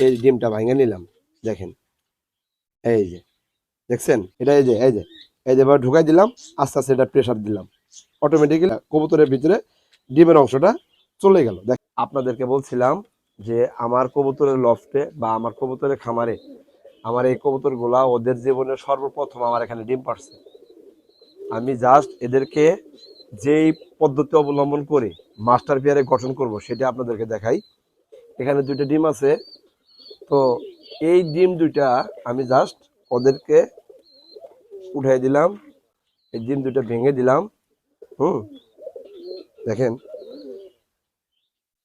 এই ডিমটা ভাঙে নিলাম, দেখেন এই যে দেখছেন, এটা এই যে এবার ঢুকাই দিলাম, আস্তে আস্তে এটা প্রেসার দিলাম, অটোমেটিক্যালি কবুতরের ভিতরে ডিমের অংশটা চলে গেল। দেখ, আপনাদেরকে বলছিলাম যে আমার কবুতরের লফটে বা আমার কবুতরের খামারে আমার এই কবুতরগুলা ওদের জীবনে সর্বপ্রথম আমার এখানে ডিম পাড়ছে। আমি জাস্ট এদেরকে যেই পদ্ধতি অবলম্বন করে মাস্টার পেয়ারে গঠন করব সেটা আপনাদেরকে দেখাই। এখানে দুইটা ডিম আছে, তো এই ডিম দুইটা আমি জাস্ট ওদেরকে উঠাই দিলাম, এই ডিম দুইটা ভেঙে দিলাম। হুম, দেখেন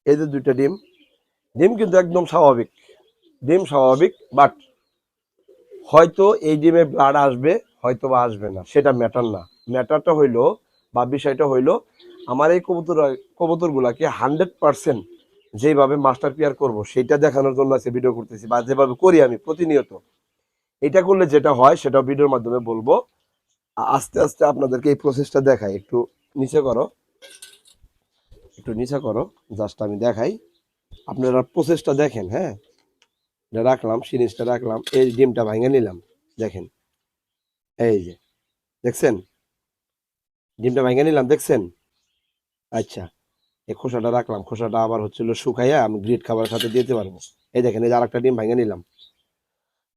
এই যে দুইটা ডিম, ডিম কিন্তু একদম স্বাভাবিক, ডিম স্বাভাবিক, বাট হয়তো এই ডিমে ব্লাড আসবে, হয়তো বা আসবে না, সেটা ম্যাটার না। ম্যাটারটা হইলো বা বিষয়টা হইলো আমার এই কবুতরগুলাকে 100% যেভাবে মাস্টার পেয়ার করব সেটা দেখানোর জন্য আজকে ভিডিও করতেছি, বা যেভাবে করি আমি প্রতিনিয়ত। এটা করলে যেটা হয় সেটা ভিডিওর মাধ্যমে বলবো। আস্তে আস্তে আপনাদেরকে এই প্রসেসটা দেখাই। একটু নিচে করো, একটু নিচে করো, জাস্ট আমি দেখাই, আপনারা প্রসেসটা দেখেন। হ্যাঁ, এটা রাখলাম, সিরিজটা রাখলাম, এই ডিমটা ভাঙে নিলাম, দেখেন এই যে দেখছেন, ডিমটা ভাঙে নিলাম, দেখছেন। আচ্ছা, এই খোসাটা রাখলাম, খোসাটা আবার হচ্ছিল শুকাইয়া আমি গ্রিড খাবারের সাথে দিতে পারবো। এই দেখেন, এই যে আরেকটা ডিম ভাঙে নিলাম,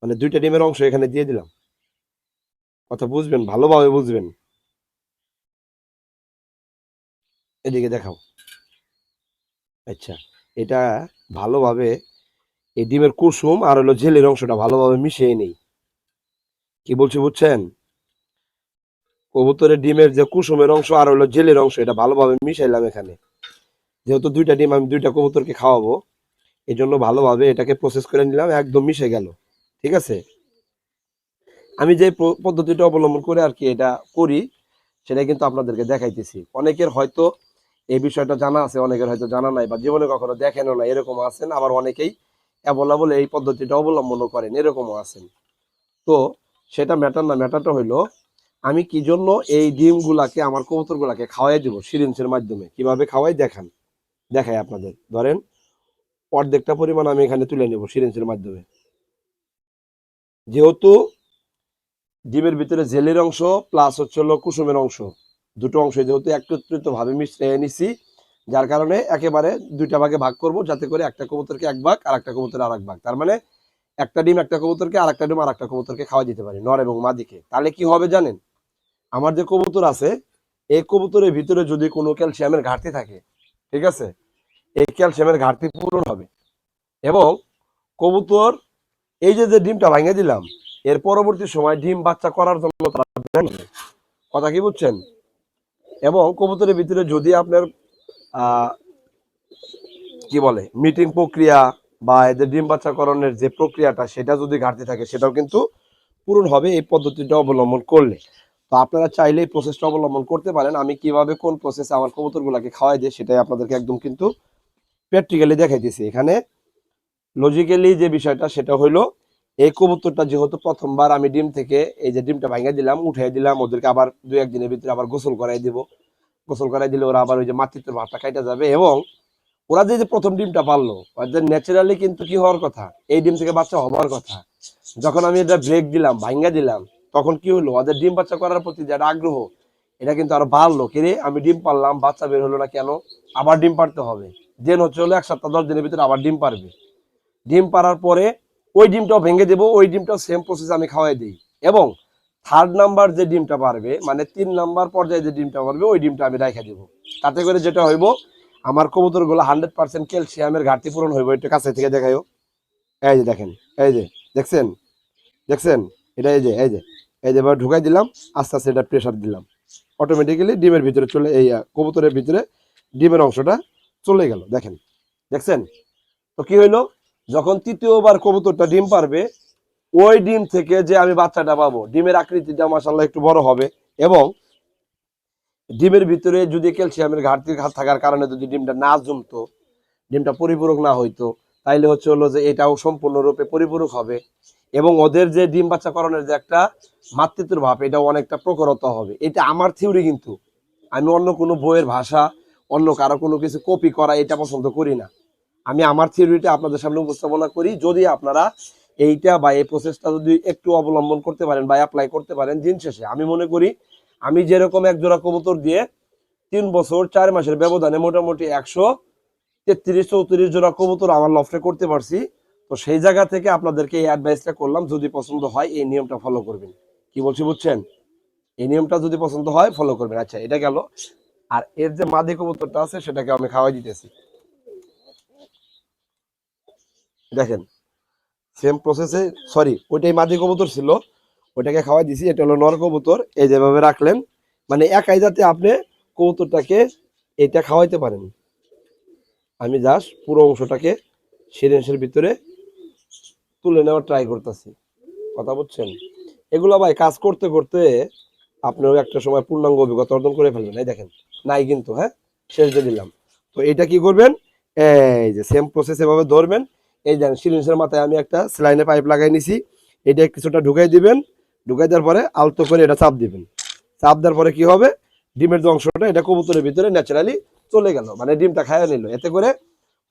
মানে দুইটা ডিমের অংশ এখানে দিয়ে দিলাম। কথা বুঝবেন, ভালোভাবে বুঝবেন। এদিকে দেখাও। আচ্ছা, এটা ভালোভাবে এই ডিমের কুসুম আর হলো জেলের অংশটা ভালোভাবে মিশিয়ে নেই। কি বলছি বুঝছেন? কবুতরের ডিমের যে কুসুমের অংশ আর হলো জেলের অংশ এটা ভালোভাবে মিশাইলাম এখানে। যেহেতু দুইটা ডিম আমি দুইটা কবুতরকে খাওয়াবো, এই জন্য ভালোভাবে এটাকে প্রসেস করে নিলাম, একদম মিশে গেল। ঠিক আছে, আমি যে পদ্ধতিটা অবলম্বন করে আর কি এটা করি সেটা কিন্তু আপনাদেরকে দেখাইতেছি। অনেকের হয়তো এই বিষয়টা জানা আছে, অনেকের হয়তো জানা নাই, বা জীবনে কখনো দেখেনও না, এরকম আছেন। আবার অনেকেই অ্যাভেলেবল এই পদ্ধতিটা অবলম্বনও করেন, এরকমও আছেন। তো সেটা ম্যাটার না, ম্যাটারটা হইলো আমি কি জন্য এই ডিমগুলাকে আমার কবুতরগুলাকে খাওয়াই দিব সিরিঞ্জের মাধ্যমে। কিভাবে খাওয়াই দেখাই আপনাদের। ধরেন অর্ধেকটা পরিমাণ আমি এখানে তুলে নেব সিরিঞ্জের মাধ্যমে। যেহেতু ডিমের ভিতরে জেলের অংশ প্লাস হচ্ছে হলো কুসুমের অংশ, দুটো অংশ যেহেতু একত্রিত ভাবে মিশিয়ে নিছি, যার কারণে একেবারে দুইটা ভাগে ভাগ করব, যাতে করে একটা কবুতরকে এক ভাগ আর একটা কবুতর আর এক ভাগ, তার মানে একটা ডিম একটা কবুতরকে আর একটা ডিম আর একটা কবুতরকে খাওয়া দিতে পারি, নর এবং মাদিকে। তাহলে কি হবে জানেন, আমার যে কবুতর আছে এই কবুতরের ভিতরে যদি কোনো ক্যালসিয়ামের ঘাটতি থাকে, ঠিক আছে, এই ক্যালসিয়ামের ঘাটতি পূরণ হবে। এবং কবুতর এই যে যে ডিমটা ভাঙে দিলাম, এর পরবর্তী সময় ডিম বাচ্চা করার জন্য তারা বের হবে। কথা কি বুঝছেন? এবং কবুতরের ভিতরে যদি আপনার আহ কি বলে মিটিং প্রক্রিয়া বা এদের ডিম বাচ্চাকরণের যে প্রক্রিয়াটা সেটা যদি ঘাটতি থাকে সেটাও কিন্তু পূরণ হবে এই পদ্ধতিটা অবলম্বন করলে। তো আপনারা চাইলে এই প্রসেসটা অবলম্বন করতে পারেন। আমি কিভাবে কোন প্রসেসে আমার কবুতরগুলোকে খাওয়াই দিই সেটাই আপনাদেরকে একদম কিন্তু প্র্যাকটিক্যালি দেখাইতেছি এখানে। লজিক্যালি যে বিষয়টা সেটা হইলো, এই কবুতরটা যেহেতু প্রথমবার আমি ডিম থেকে এই যে ডিমটা ভাঙিয়ে দিলাম, উঠিয়ে দিলাম, ওদেরকে আবার দুই একদিনের ভিতরে আবার গোসল করাই দিব। গোসল করাই দিলে ওরা আবার ওই যে মাতৃত্বের ভাবটা কাটা যাবে। এবং ওরা যে যে প্রথম ডিমটা পারলো, ওদের ন্যাচারালি কিন্তু কি হওয়ার কথা, এই ডিম থেকে বাচ্চা হওয়ার কথা। যখন আমি এটা ব্রেক দিলাম, ভাঙ্গা দিলাম, তখন কি হলো, ওদের ডিম বাচ্চা করার প্রতি যে একটা আগ্রহ এটা কিন্তু আরো বাড়লো। কিরে আমি ডিম পারলাম, বাচ্চা বের হলো না কেন, আবার ডিম পারতে হবে। দেন হচ্ছে হলো 1 সপ্তাহ 10 দিনের ভিতরে আবার ডিম পারবে। ডিম পারার পরে ওই ডিমটাও ভেঙে দেবো, ওই ডিমটাও সেম প্রসেস আমি খাওয়াই দিই। এবং থার্ড নাম্বার যে ডিমটা পারবে, মানে 3 নাম্বার পর্যায়ে যে ডিমটা পারবে, ওই ডিমটা আমি রেখে দেবো। তাতে করে যেটা হইব, আমার কবুতরগুলো 100% ক্যালসিয়ামের ঘাটতি পূরণ হইব। একটু কাছে থেকে দেখাইও। এই যে দেখেন, এই যে দেখছেন, দেখছেন, এটা এই যে এবার ঢুকাই দিলাম, আস্তে আস্তে এটা প্রেসার দিলাম, অটোমেটিক্যালি ডিমের ভিতরে চলে, এই কবুতরের ভিতরে ডিমের অংশটা চলে গেল। দেখেন, দেখছেন। তো কি হইলো, যখন তৃতীয়বার কবুতরটা ডিম পারবে, ওই ডিম থেকে যে আমি বাচ্চাটা পাবো, ডিমের আকৃতিটা মাশাআল্লাহ একটু বড় হবে। এবং ডিমের ভিতরে যদি ক্যালসিয়ামের ঘাটতি থাকার কারণে যদি ডিমটা না জমতো, ডিমটা পরিপূরক না হইতো, তাইলে হচ্ছে হলো যে এটাও সম্পূর্ণরূপে পরিপূরক হবে। এবং ওদের যে ডিম বাচ্চাকরণের যে একটা মাতৃত্বের ভাব, এটাও অনেকটা প্রখরতা হবে। এটা আমার থিওরি, কিন্তু আমি অন্য কোনো বইয়ের ভাষা, অন্য কারো কোনো কিছু কপি করা এটা পছন্দ করি না। আমি আমার থিওরিটা আপনাদের সামনে উপস্থাপনা করি। যদি আপনারা এইটা বা এই প্রসেসটা যদি একটু অবলম্বন করতে পারেন বা অ্যাপ্লাই করতে পারেন, দিন শেষে আমি মনে করি আমি যেরকম এক জোড়া কবুতর দিয়ে 3 বছর 4 মাসের ব্যবধানে মোটামুটি 133-34 জোড়া কবুতর আমার লফটে করতে পারছি। তো সেই জায়গা থেকে আপনাদেরকে এই অ্যাডভাইসটা করলাম, যদি পছন্দ হয় এই নিয়মটা ফলো করবেন। কি বলছি বুঝছেন? এই নিয়মটা যদি পছন্দ হয় ফলো করবেন। আচ্ছা, এটা গেল। আর এর যে মাদি কবুতরটা আছে সেটাকে আমি খাওয়াই দিতেছি। দেখেন, সেম প্রসেসে, সরি ওইটাই মাদি কবুতর ছিল, ওইটাকে খাওয়াই দিছি। এটা হলো নর কবুতর। এই যেভাবে রাখলেন, মানে একাই যাতে আপনি কবুতরটাকে এটা খাওয়াইতে পারেন। আমি জাস্ট পুরো অংশটাকে সিরিঞ্জের ভিতরে তুলে নেওয়ার ট্রাই করতেছি। কথা বুঝছেন? এগুলো ভাই কাজ করতে করতে আপনিও একটা সময় পূর্ণাঙ্গ অভিজ্ঞতা অর্জন করে ফেলবেন। এই দেখেন, নাই কিন্তু, হ্যাঁ, শেষ দিয়ে দিলাম। তো এটা কি করবেন, এই যে সেম প্রসেস এভাবে ধরবেন। এই দেখেন, সিরিঞ্জের মাথায় আমি একটা স্লাইনে পাইপ লাগাই নিছি। এটা কিছুটা ঢুকাই দিবেন। ঢুকাই দেওয়ার পরে আলতো করে এটা চাপ দিবেন। চাপ দেওয়ার পরে কি হবে, ডিমের যে অংশটা এটা কবুতরের ভিতরে ন্যাচারালি চলে গেল, মানে ডিমটা খাইয়া নিল। এতে করে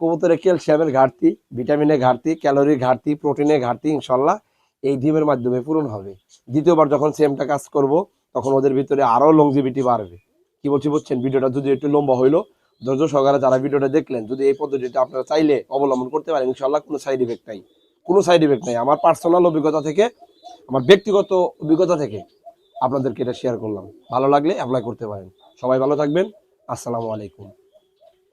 কবুতরের ক্যালসিয়ামের ঘাটতি, ভিটামিনের ঘাটতি, ক্যালোরির ঘাটতি, প্রোটিনের ঘাটতি ইনশাল্লাহ এই ডিমের মাধ্যমে পূরণ হবে। দ্বিতীয়বার যখন সেমটা কাজ করব তখন ওদের ভিতরে আরো লংজিভিটি বাড়বে। কি বলছি বুঝছেন? ভিডিওটা যদি একটু লম্বা হইলো, ধৈর্য সহকারে যারা ভিডিওটা দেখলেন, যদি এই পদ্ধতিটা আপনারা চাইলে অবলম্বন করতে পারেন, ইনশাল্লাহ কোনো সাইড ইফেক্ট নাই। কোনো সাইড ইফেক্ট নাই। আমার পার্সোনাল অভিজ্ঞতা থেকে, আমার ব্যক্তিগত অভিজ্ঞতা থেকে আপনাদেরকে এটা শেয়ার করলাম। ভালো লাগলে অ্যাপ্লাই করতে পারেন। সবাই ভালো থাকবেন। আসসালামু আলাইকুম।